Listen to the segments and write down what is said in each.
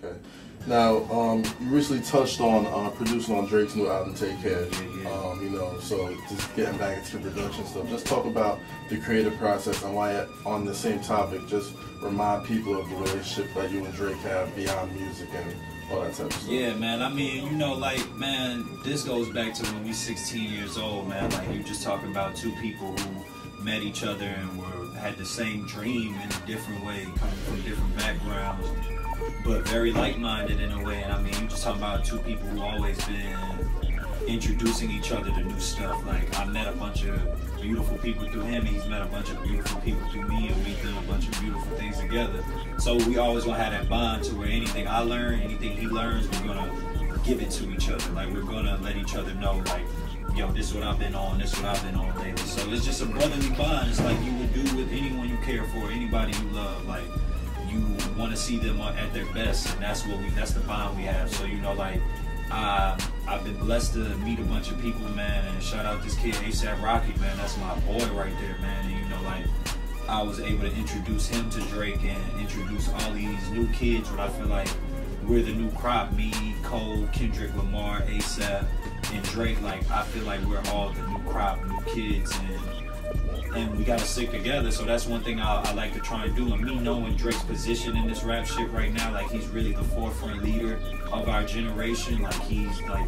Okay. Now, you recently touched on producing on Drake's new album, Take Care. You know, so just getting back into the production stuff. Just talk about the creative process and why, on the same topic, just remind people of the relationship that you and Drake have beyond music and all that type of stuff. Yeah, man. I mean, you know, like, man, this goes back to when we 16 years old, man. Like, you just talking about two people who met each other and had the same dream in a different way, coming from different backgrounds, but very like-minded in a way. And I mean, you just talking about two people who always been introducing each other to new stuff. Like, I met a bunch of beautiful people through him, and he's met a bunch of beautiful people through me, and we've done a bunch of beautiful things together. So we always gonna have that bond to where anything I learn, anything he learns, we're gonna give it to each other. Like, we're gonna let each other know, like, yo, this is what I've been on, this is what I've been on lately. So it's just a brotherly bond. It's like you would do with anyone you care for, anybody you love. Like, you want to see them at their best, and that's the bond we have. So, you know, like, I've been blessed to meet a bunch of people, man, and shout out this kid, ASAP Rocky, man. That's my boy right there, man. And, you know, like, I was able to introduce him to Drake and introduce all these new kids, what I feel like we're the new crop. Me, Cole, Kendrick Lamar, ASAP, and Drake. Like, I feel like we're all the new crop, new kids, and we gotta stick together. So that's one thing I like to try and do. And me knowing Drake's position in this rap shit right now, like, he's really the forefront leader of our generation. Like, he's like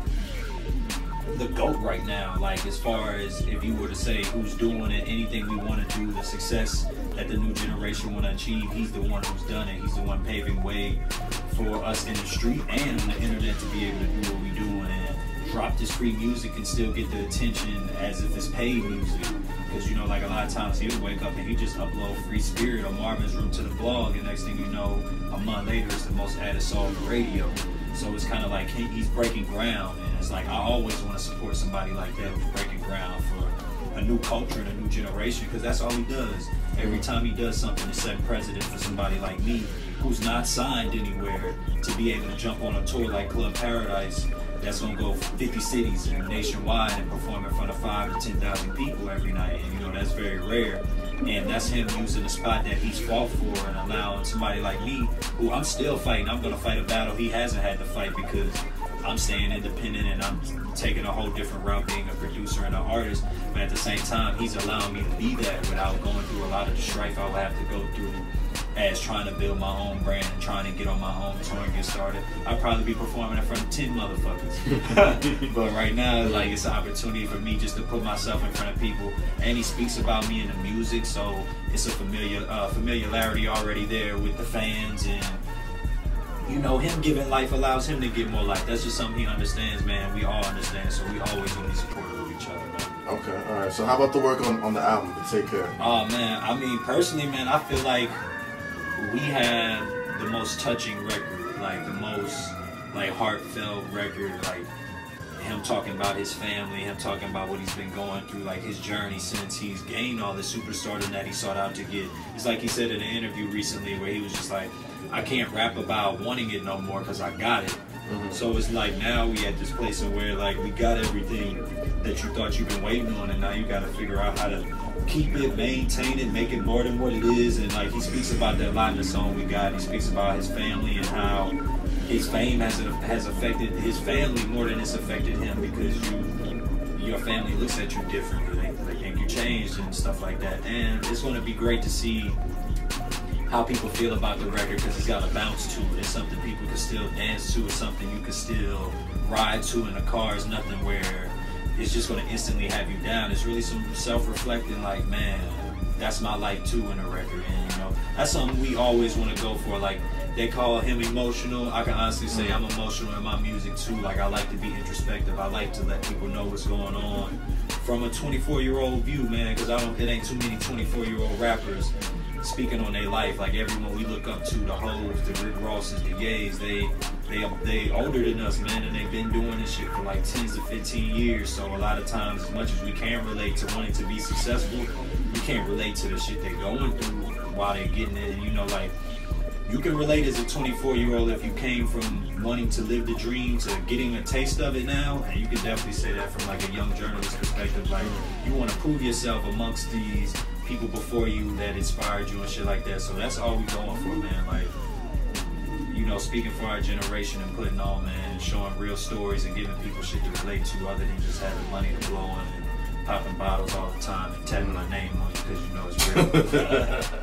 the GOAT right now. Like, as far as if you were to say who's doing it, anything we want to do, the success that the new generation want to achieve, he's the one who's done it. He's the one paving way for us in the street and on the internet to be able to do what we do and drop this free music and still get the attention as if it's paid music. Because, you know, like, a lot of times he'll wake up and he just upload Free Spirit or Marvin's Room to the blog, and next thing you know, a month later it's the most added song on the radio. So it's kind of like he's breaking ground, and it's like I always want to support somebody like that who's breaking ground for a new culture and a new generation, because that's all he does. Every time he does something to set precedent for somebody like me, who's not signed anywhere, to be able to jump on a tour like Club Paradise that's gonna go 50 cities and nationwide and perform in front of 5,000 to 10,000 people every night. And, you know, that's very rare. And that's him using the spot that he's fought for and allowing somebody like me, who I'm still fighting. I'm gonna fight a battle he hasn't had to fight, because I'm staying independent and I'm taking a whole different route, being a producer and an artist. But at the same time, he's allowing me to be that without going through a lot of the strife I would have to go through as trying to build my own brand and trying to get on my own tour and get started. I'd probably be performing in front of 10 motherfuckers. But right now, like, it's an opportunity for me just to put myself in front of people. And he speaks about me in the music, so it's a familiarity already there with the fans. And, you know, him giving life allows him to get more life. That's just something he understands, man. We all understand, so we always gonna be supportive of each other, man. Okay, all right. So how about the work on the album, Take Care? Oh, man. I mean, personally, man, I feel like we have the most touching record, like the most like heartfelt record, like him talking about his family, him talking about what he's been going through, like his journey since he's gained all the superstardom that he sought out to get. It's like he said in an interview recently where he was just like, I can't rap about wanting it no more because I got it. So it's like now we at this place where, like, we got everything that you thought you've been waiting on, and now you got to figure out how to keep it, maintain it, make it more than what it is. And, like, he speaks about that a lot in the song we got. He speaks about his family and how his fame has affected his family more than it's affected him, because your family looks at you differently. They think you changed and stuff like that. And it's going to be great to see how people feel about the record, because it's got a bounce to it. It's something people can still dance to. It's something you can still ride to in a car. It's nothing where it's just going to instantly have you down. It's really some self-reflecting, like, man, that's my life too in a record. And, you know, that's something we always want to go for. Like, they call him emotional. I can honestly say I'm emotional in my music too. Like, I like to be introspective. I like to let people know what's going on from a 24-year-old view, man, because it ain't too many 24-year-old rappers speaking on their life. Like, everyone we look up to, the Hoes, the Rick Rosses, the Yays, they older than us, man, and they've been doing this shit for like 10 to 15 years. So a lot of times, as much as we can relate to wanting to be successful, we can't relate to the shit they're going through while they're getting it. And, you know, like, you can relate as a 24-year-old if you came from wanting to live the dream to getting a taste of it now. And you can definitely say that from, like, a young journalist perspective. Like, you want to prove yourself amongst these people before you that inspired you and shit like that. So that's all we going for, man. Like, you know, speaking for our generation and putting on, man, and showing real stories and giving people shit to relate to other than just having money to blow on and popping bottles all the time and tapping my name on you because you know it's real.